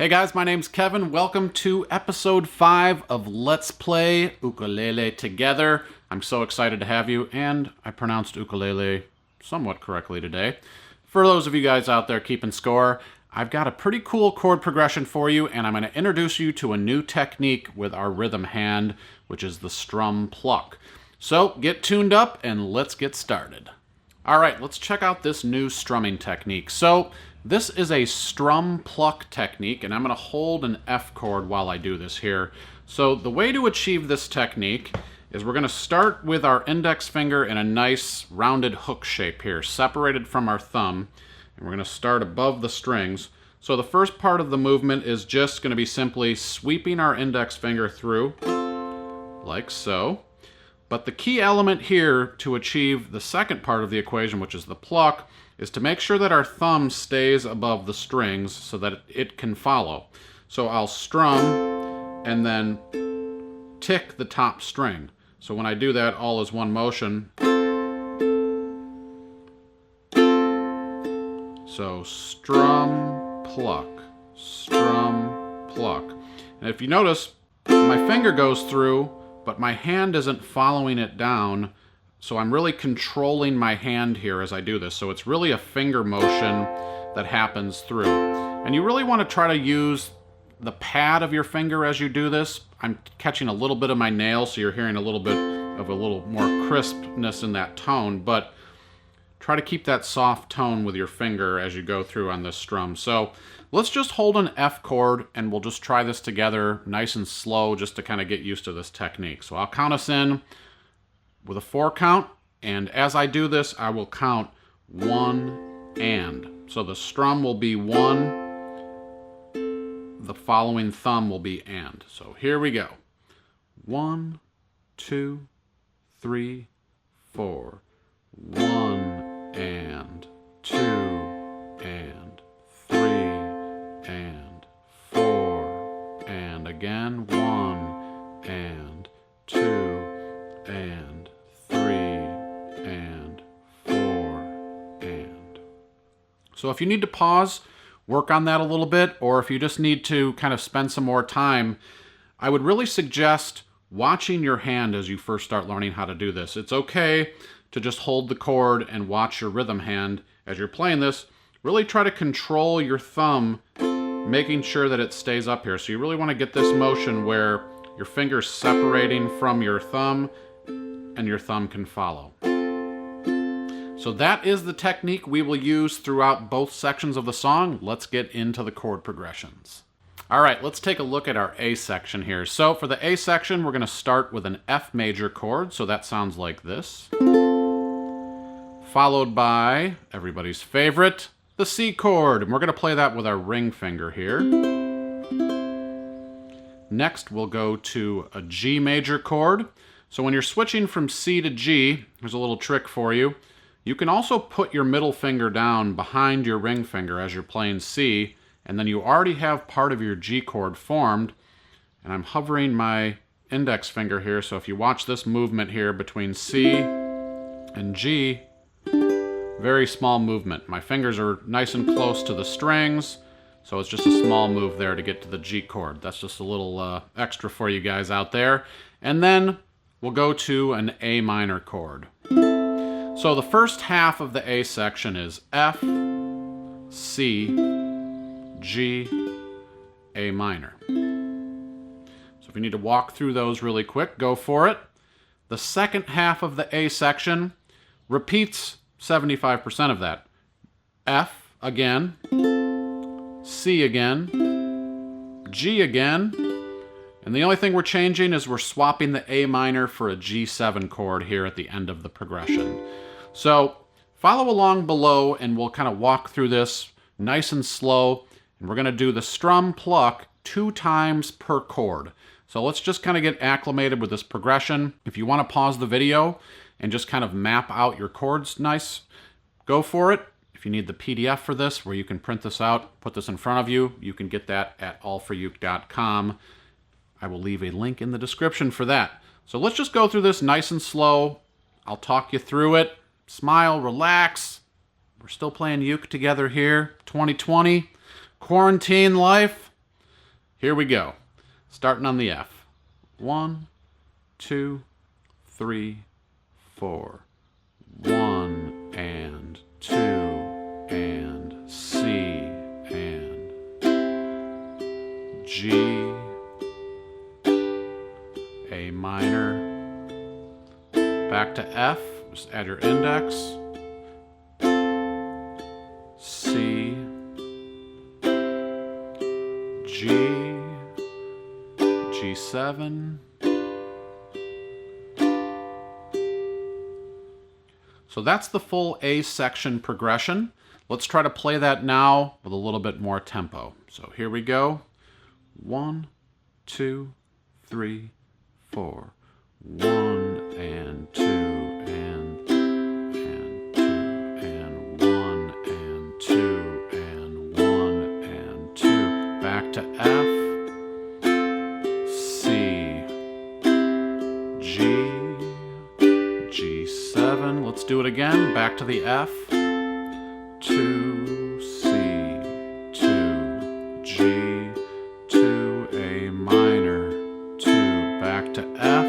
Hey guys, my name's Kevin. Welcome to episode 5 of Let's Play Ukulele Together. I'm so excited to have you, and I pronounced ukulele somewhat correctly today. For those of you guys out there keeping score, I've got a pretty cool chord progression for you, and I'm going to introduce you to a new technique with our rhythm hand, which is the strum-pluck. So get tuned up and let's get started. Alright, let's check out this new strumming technique. So this is a strum-pluck technique, and I'm going to hold an F chord while I do this here. So the way to achieve this technique is we're going to start with our index finger in a nice rounded hook shape here, separated from our thumb, and we're going to start above the strings. So the first part of the movement is just going to be simply sweeping our index finger through, like so. But the key element here to achieve the second part of the equation, which is the pluck, is to make sure that our thumb stays above the strings so that it can follow. So I'll strum and then tick the top string. So when I do that all as one motion. So strum, pluck, strum, pluck. And if you notice, my finger goes through, but my hand isn't following it down. So I'm really controlling my hand here as I do this. So it's really a finger motion that happens through. And you really want to try to use the pad of your finger as you do this. I'm catching a little bit of my nail, so you're hearing a little bit of a little more crispness in that tone, but try to keep that soft tone with your finger as you go through on this strum. So let's just hold an F chord and we'll just try this together nice and slow just to kind of get used to this technique. So I'll count us in with a 4 count, and as I do this, I will count 1 and. So the strum will be 1, the following thumb will be and. So here we go. 1, 2, 3, 4. 1 and 2 and 3 and 4 and again 1 and 2 and 3 and 4 and. So if you need to pause, work on that a little bit, or if you just need to kind of spend some more time, I would really suggest watching your hand as you first start learning how to do this. It's okay to just hold the chord and watch your rhythm hand as you're playing this. Really try to control your thumb, making sure that it stays up here. So you really want to get this motion where your finger's separating from your thumb and your thumb can follow. So that is the technique we will use throughout both sections of the song. Let's get into the chord progressions. Alright, let's take a look at our A section here. So for the A section, we're going to start with an F major chord, so that sounds like this. Followed by everybody's favorite, the C chord. And we're going to play that with our ring finger here. Next, we'll go to a G major chord. So when you're switching from C to G, here's a little trick for you. You can also put your middle finger down behind your ring finger as you're playing C, and then you already have part of your G chord formed. And I'm hovering my index finger here, so if you watch this movement here between C and G, very small movement. My fingers are nice and close to the strings, so it's just a small move there to get to the G chord. That's just a little extra for you guys out there. And then we'll go to an A minor chord. So the first half of the A section is F, C, G, A minor. So if you need to walk through those really quick, go for it. The second half of the A section repeats 75% of that. F again, C again, G again, and the only thing we're changing is we're swapping the A minor for a G7 chord here at the end of the progression. So follow along below and we'll kind of walk through this nice and slow, and we're going to do the strum pluck 2 times per chord. So let's just kind of get acclimated with this progression. If you want to pause the video and just kind of map out your chords nice, go for it. If you need the PDF for this, where you can print this out, put this in front of you, you can get that at allforuke.com. I will leave a link in the description for that. So let's just go through this nice and slow. I'll talk you through it. Smile, relax. We're still playing uke together here. 2020, quarantine life. here we go. Starting on the F. 1, 2, 3, 4. 1 and 2 and C and G, A minor, back to F, just add your index, C, G, G7. So that's the full A section progression. Let's try to play that now with a little bit more tempo. So here we go. 1, 2, 3, 4. 1 and 2 and 2 and 1 and 2 and 1 and 2. Back to F, C, G, G7. Let's do it again. Back to the F. 2, C, 2, G, 2, A minor, 2, back to F,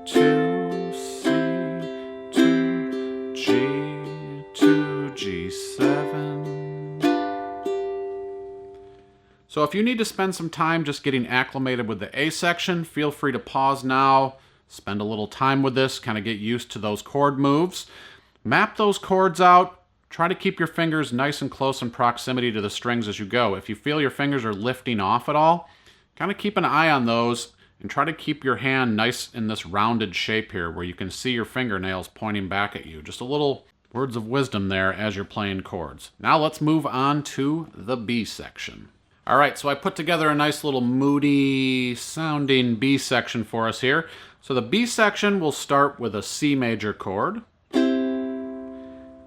2, C, 2, G, 2, G7. So if you need to spend some time just getting acclimated with the A section, feel free to pause now, spend a little time with this, kind of get used to those chord moves. Map those chords out. Try to keep your fingers nice and close in proximity to the strings as you go. If you feel your fingers are lifting off at all, kind of keep an eye on those and try to keep your hand nice in this rounded shape here where you can see your fingernails pointing back at you. Just a little words of wisdom there as you're playing chords. Now let's move on to the B section. All right, so I put together a nice little moody sounding B section for us here. So the B section will start with a C major chord.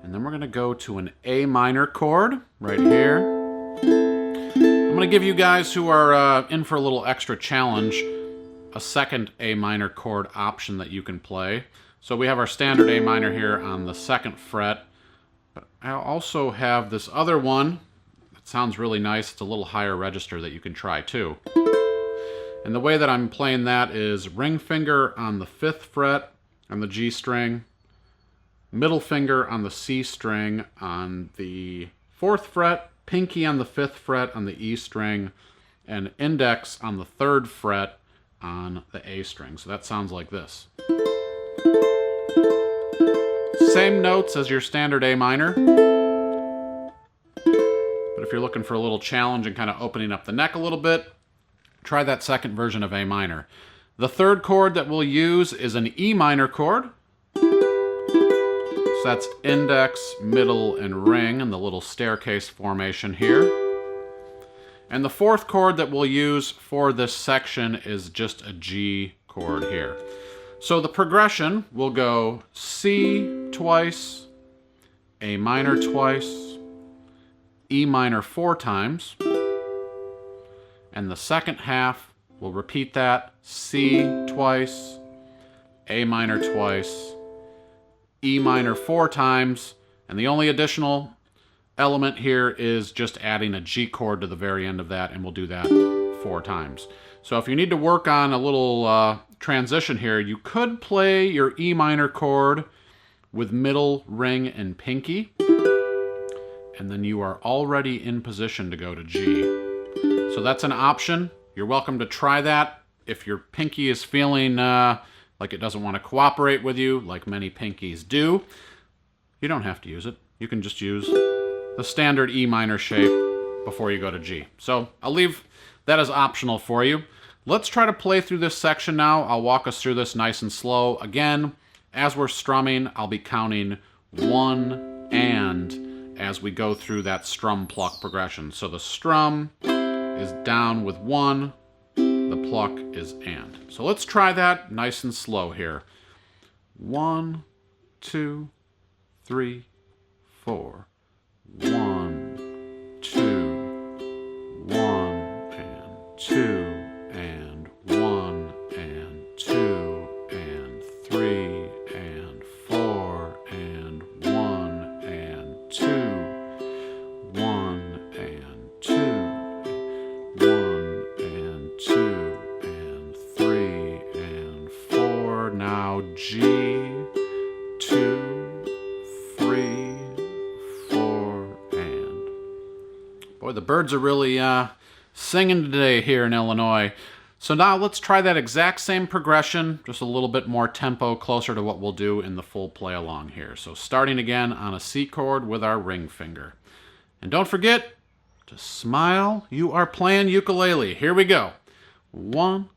And then we're going to go to an A minor chord right here. I'm going to give you guys who are in for a little extra challenge a second A minor chord option that you can play. So we have our standard A minor here on the 2nd fret. But I also have this other one that sounds really nice. It's a little higher register that you can try too. And the way that I'm playing that is ring finger on the 5th fret on the G string, middle finger on the C string on the 4th fret, pinky on the 5th fret on the E string, and index on the 3rd fret on the A string. So that sounds like this. Same notes as your standard A minor. But if you're looking for a little challenge and kind of opening up the neck a little bit, try that second version of A minor. The 3rd chord that we'll use is an E minor chord. So that's index, middle, and ring in the little staircase formation here. And the 4th chord that we'll use for this section is just a G chord here. So the progression will go C twice, A minor twice, E minor 4 times, and the second half will repeat that, C twice, A minor twice, E minor 4 times, and the only additional element here is just adding a G chord to the very end of that, and we'll do that 4 times. So if you need to work on a little transition here, you could play your E minor chord with middle, ring, and pinky, and then you are already in position to go to G. So that's an option. You're welcome to try that. If your pinky is feeling like it doesn't want to cooperate with you, like many pinkies do, you don't have to use it. You can just use the standard E minor shape before you go to G. So I'll leave that as optional for you. Let's try to play through this section now. I'll walk us through this nice and slow. Again, as we're strumming, I'll be counting 1 and as we go through that strum pluck progression. So the strum is down with 1, the pluck is and. So let's try that nice and slow here. 1, 2, 3, 4. 1, 2, 1 and 2 and 1 and 2 and 3 and 4 and 1 and 2, 1 and 2, 1 and Boy, the birds are really singing today here in Illinois. So now let's try that exact same progression, just a little bit more tempo, closer to what we'll do in the full play along here. So starting again on a C chord with our ring finger. And don't forget to smile. You are playing ukulele. Here we go. 1,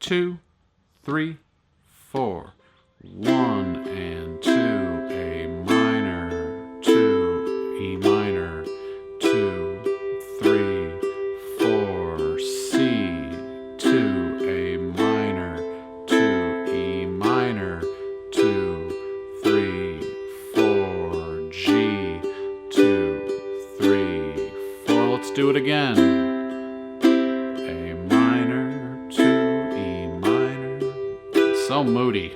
2, 3, 4. 1 and 2, A minor, 2, E minor, 2, 3, 4, C, 2, A minor, 2, E minor, 2, 3, 4, G, 2, 3, 4. Let's do it again. A minor, 2, E minor. It's so moody.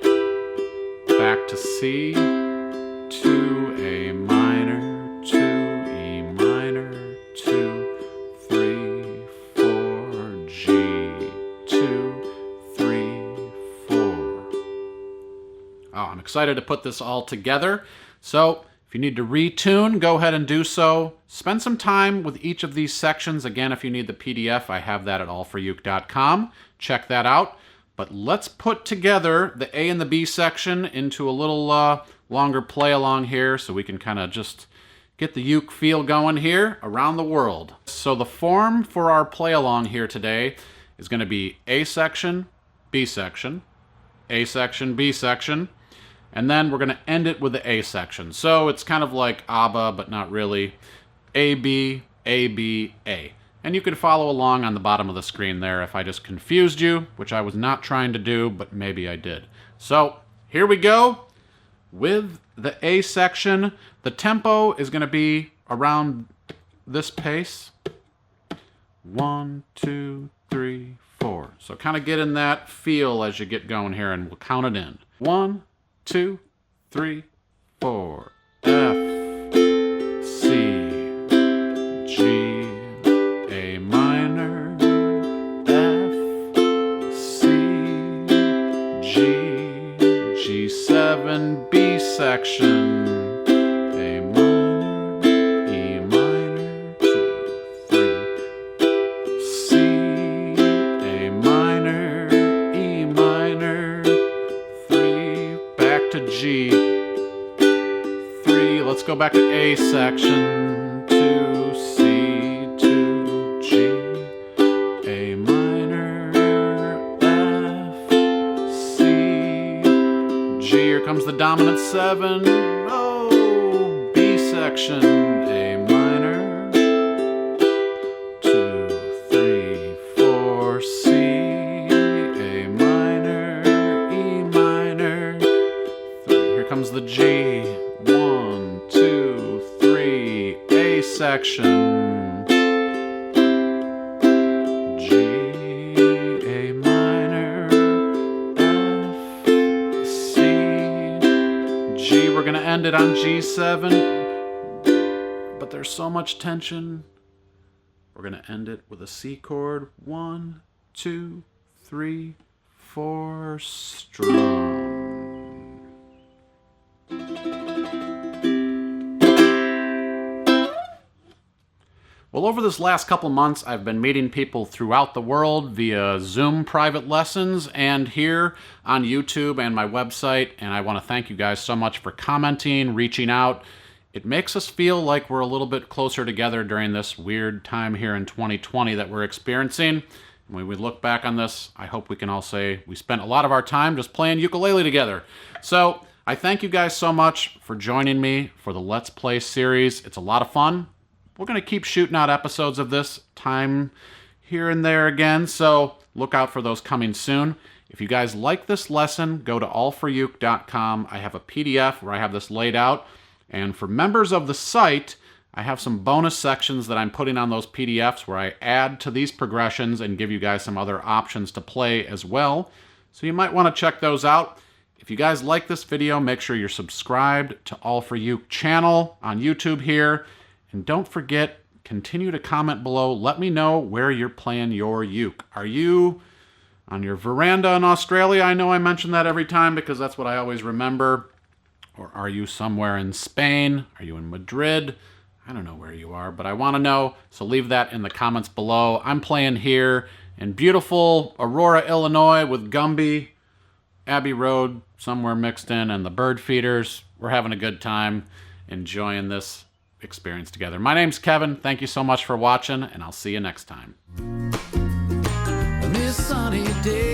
Back to C, 2, A minor, 2, E minor, 2, 3, 4, G, 2, 3, 4. Oh, I'm excited to put this all together. So if you need to retune, go ahead and do so. Spend some time with each of these sections. Again, if you need the PDF, I have that at allforuke.com. Check that out. But let's put together the A and the B section into a little longer play along here so we can kind of just get the uke feel going here around the world. So the form for our play along here today is going to be A section, B section, A section, B section, and then we're going to end it with the A section. So it's kind of like ABBA, but not really. A, B, A, B, A. And you can follow along on the bottom of the screen there if I just confused you, which I was not trying to do, but maybe I did. So here we go with the A section. The tempo is going to be around this pace. 1, 2, 3, 4. So kind of get in that feel as you get going here, and we'll count it in. 1, 2, 3, 4. F, C, G, G7, B section, A minor, E minor, 2, 3, C, A minor, E minor, 3, back to G, 3, let's go back to A section, 2, C, 2, G, A minor, here comes the dominant 7. Oh, B section, A minor. 2, 3, 4, C, A minor, E minor. 3. Here comes the G. 1, 2, 3, A section. We're going to end it on G7, but there's so much tension. We're going to end it with a C chord. 1, 2, 3, 4, strum. Well, over this last couple months, I've been meeting people throughout the world via Zoom private lessons and here on YouTube and my website, and I want to thank you guys so much for commenting, reaching out. It makes us feel like we're a little bit closer together during this weird time here in 2020 that we're experiencing. When we look back on this, I hope we can all say we spent a lot of our time just playing ukulele together. So I thank you guys so much for joining me for the Let's Play series. It's a lot of fun. We're going to keep shooting out episodes of this time here and there again, so look out for those coming soon. If you guys like this lesson, go to allforuke.com. I have a PDF where I have this laid out, and for members of the site, I have some bonus sections that I'm putting on those PDFs where I add to these progressions and give you guys some other options to play as well. So you might want to check those out. If you guys like this video, make sure you're subscribed to All for Uke channel on YouTube here. And don't forget, continue to comment below. Let me know where you're playing your uke. Are you on your veranda in Australia? I know I mention that every time because that's what I always remember. Or are you somewhere in Spain? Are you in Madrid? I don't know where you are, but I want to know, so leave that in the comments below. I'm playing here in beautiful Aurora, Illinois with Gumby, Abbey Road somewhere mixed in, and the bird feeders. We're having a good time enjoying this experience together. My name's Kevin. Thank you so much for watching, and I'll see you next time. This sunny day